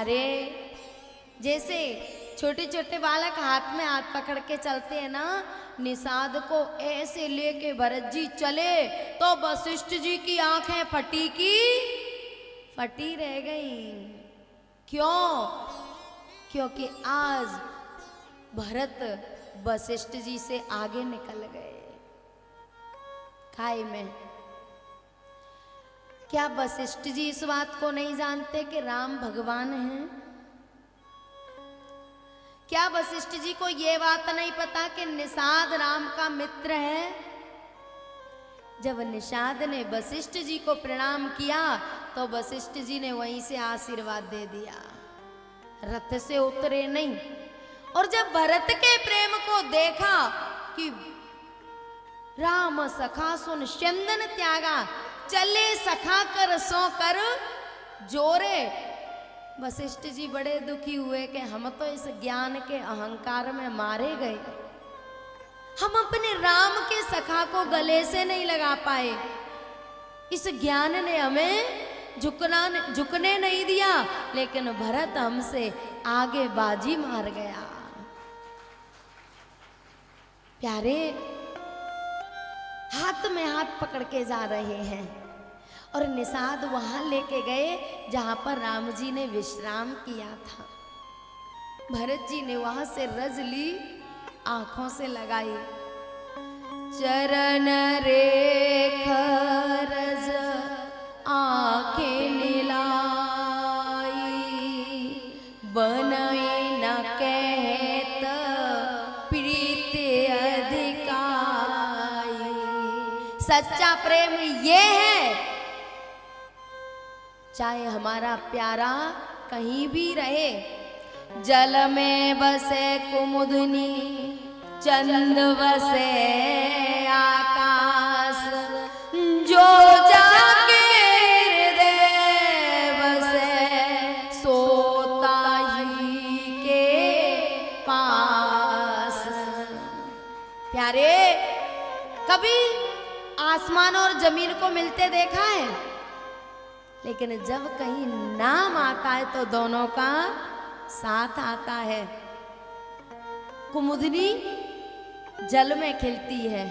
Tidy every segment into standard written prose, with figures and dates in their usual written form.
प्यारे, जैसे छोटे छोटे बालक हाथ में हाथ पकड़ के चलते हैं ना, निषाद को ऐसे लेके भरत जी चले तो वशिष्ठ जी की आंखें फटी की फटी रह गई। क्यों? क्योंकि आज भरत वशिष्ठ जी से आगे निकल गए खाई में। क्या वशिष्ठ जी इस बात को नहीं जानते कि राम भगवान हैं? क्या वशिष्ठ जी को यह बात नहीं पता कि निषाद राम का मित्र है? जब निषाद ने वशिष्ठ जी को प्रणाम किया तो वशिष्ठ जी ने वहीं से आशीर्वाद दे दिया, रथ से उतरे नहीं। और जब भरत के प्रेम को देखा कि राम सखा सुन चंदन त्यागा, चले सखा कर सो कर जोरे, वशिष्ठ जी बड़े दुखी हुए कि हम तो इस ज्ञान के अहंकार में मारे गए, हम अपने राम के सखा को गले से नहीं लगा पाए, इस ज्ञान ने हमें झुकने नहीं दिया, लेकिन भरत हमसे आगे बाजी मार गया। प्यारे, हाथ में हाथ पकड़ के जा रहे हैं और निषाद वहां लेके गए जहां पर राम जी ने विश्राम किया था। भरत जी ने वहां से रज ली, आंखों से लगाई, चरण रेख रज आंखें नीलाई, बनई न कहत प्रीत अधिकाई। सच्चा प्रेम ये है, चाहे हमारा प्यारा कहीं भी रहे, जल में बसे कुमुदनी, चंद बसे आकाश, जो जाके हृदय बसे सोता ही के पास। प्यारे, कभी आसमान और जमीन को मिलते देखा है? लेकिन जब कहीं नाम आता है तो दोनों का साथ आता है। कुमुदनी जल में खिलती है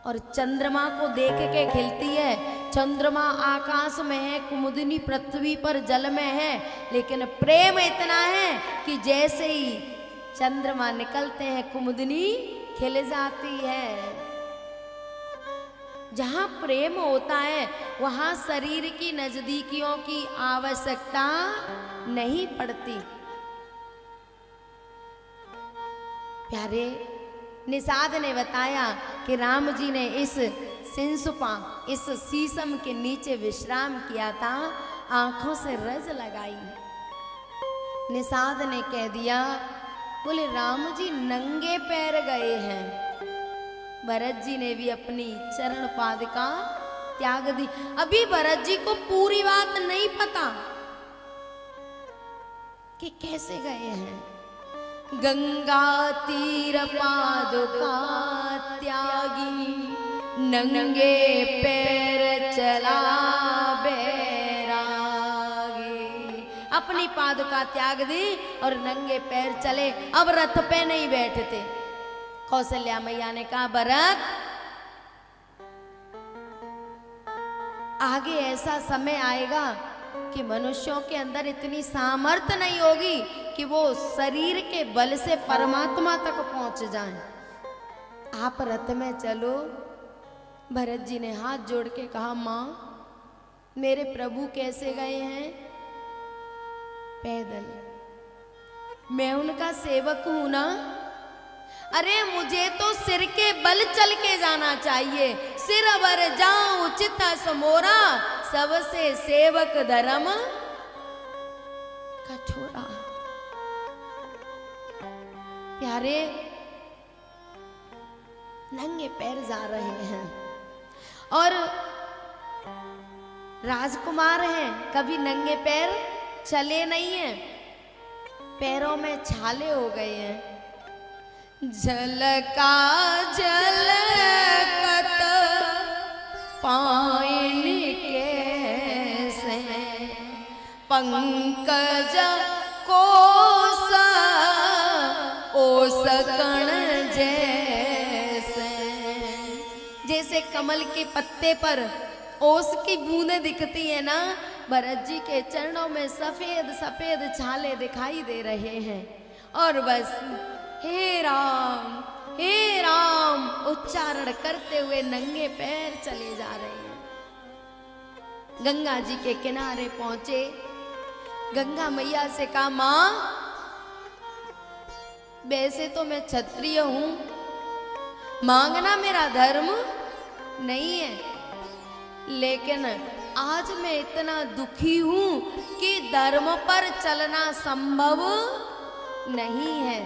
और चंद्रमा को देख के खिलती है। चंद्रमा आकाश में है, कुमुदनी पृथ्वी पर जल में है, लेकिन प्रेम इतना है कि जैसे ही चंद्रमा निकलते हैं कुमुदनी खिल जाती है। जहां प्रेम होता है वहां शरीर की नजदीकियों की आवश्यकता नहीं पड़ती। प्यारे, निषाद ने बताया कि राम जी ने इस सिंसुपा, इस शीशम के नीचे विश्राम किया था, आंखों से रज लगाई। निषाद ने कह दिया, बोले राम जी नंगे पैर गए हैं। भरत जी ने भी अपनी चरण पादुका त्याग दी। अभी भरत जी को पूरी बात नहीं पता कि कैसे गए हैं। गंगा तीर पादुका त्यागी, नंगे पैर चला बैरागी। अपनी पादुका त्याग दी और नंगे पैर चले। अब रथ पे नहीं बैठते। कौशल्या मैया ने कहा, भरत, आगे ऐसा समय आएगा कि मनुष्यों के अंदर इतनी सामर्थ्य नहीं होगी कि वो शरीर के बल से परमात्मा तक पहुंच जाएं। आप रथ में चलो। भरत जी ने हाथ जोड़ के कहा, मां, मेरे प्रभु कैसे गए हैं? पैदल। मैं उनका सेवक हूं ना। अरे मुझे तो सिर के बल चल के जाना चाहिए। सिर अवर जाऊं चित समोरा, सबसे सेवक धर्म का छोरा। प्यारे, नंगे पैर जा रहे हैं और राजकुमार हैं, कभी नंगे पैर चले नहीं हैं, पैरों में छाले हो गए हैं। झलका झलकत पाइन कैसे पंकज कोस ओस कण जैसे। जैसे कमल के पत्ते पर ओस की बूंदें दिखती है ना, भरत जी के चरणों में सफेद सफेद छाले दिखाई दे रहे हैं। और बस हे राम उच्चारण करते हुए नंगे पैर चले जा रहे हैं। गंगा जी के किनारे पहुंचे। गंगा मैया से कहा, मां वैसे तो मैं क्षत्रिय हूं, मांगना मेरा धर्म नहीं है, लेकिन आज मैं इतना दुखी हूं कि धर्म पर चलना संभव नहीं है।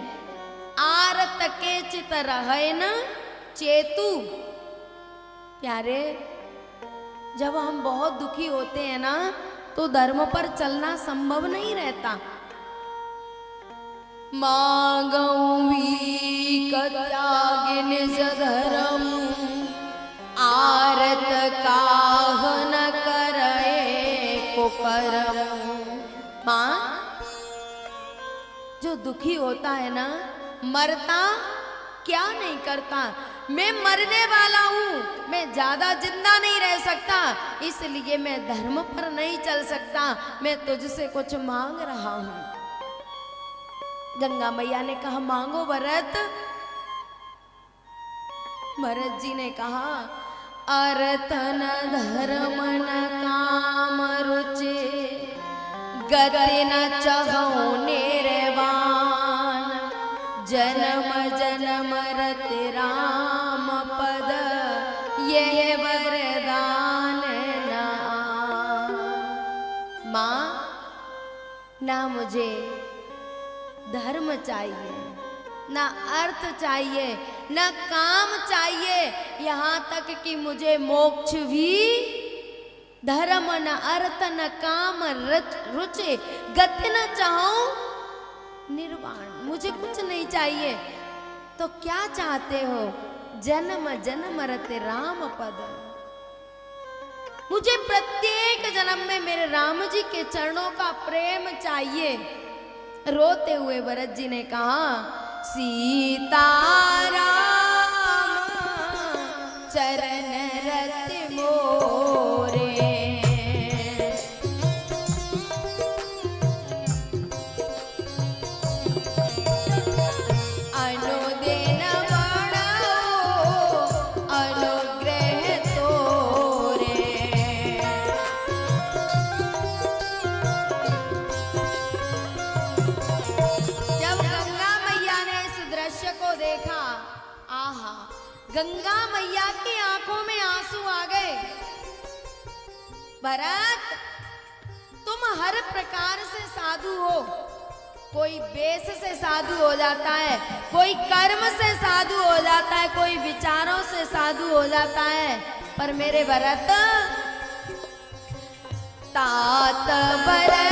आरत के चित रहे न चेतु। प्यारे, जब हम बहुत दुखी होते हैं ना तो धर्म पर चलना संभव नहीं रहता। मांगवी त्याग निज धर्म आरत काह न करे को करम। मां, जो दुखी होता है ना, मरता क्या नहीं करता। मैं मरने वाला हूं, मैं ज्यादा जिंदा नहीं रह सकता, इसलिए मैं धर्म पर नहीं चल सकता। मैं तुझसे कुछ मांग रहा हूं। गंगा मैया ने कहा, मांगो भरत। भरत जी ने कहा, अर्थ न धर्म न काम रुचि गति न चाहो निर्वाण जन्म जन्म रति राम पद यह वरदान न आन। मां, ना मुझे धर्म चाहिए, ना अर्थ चाहिए, ना काम चाहिए, यहाँ तक कि मुझे मोक्ष भी धर्म न अर्थ न काम रुचि गति न चाहूं निर्वाण। मुझे कुछ नहीं चाहिए। तो क्या चाहते हो? जन्म जन्म रति राम पद। मुझे प्रत्येक जन्म में मेरे राम जी के चरणों का प्रेम चाहिए। रोते हुए भरत जी ने कहा, सीताराम चरण रति मोरे अनुदिन बढ़ाओ अनुग्रह तोरे। जब गंगा मैया ने इस दृश्य को देखा, आहा, गंगा मैया की आंखों में आंसू आ गए। भरत, तुम हर प्रकार से साधु हो। कोई वेश से साधु हो जाता है, कोई कर्म से साधु हो जाता है, कोई विचारों से साधु हो जाता है, पर मेरे भरत तात भरत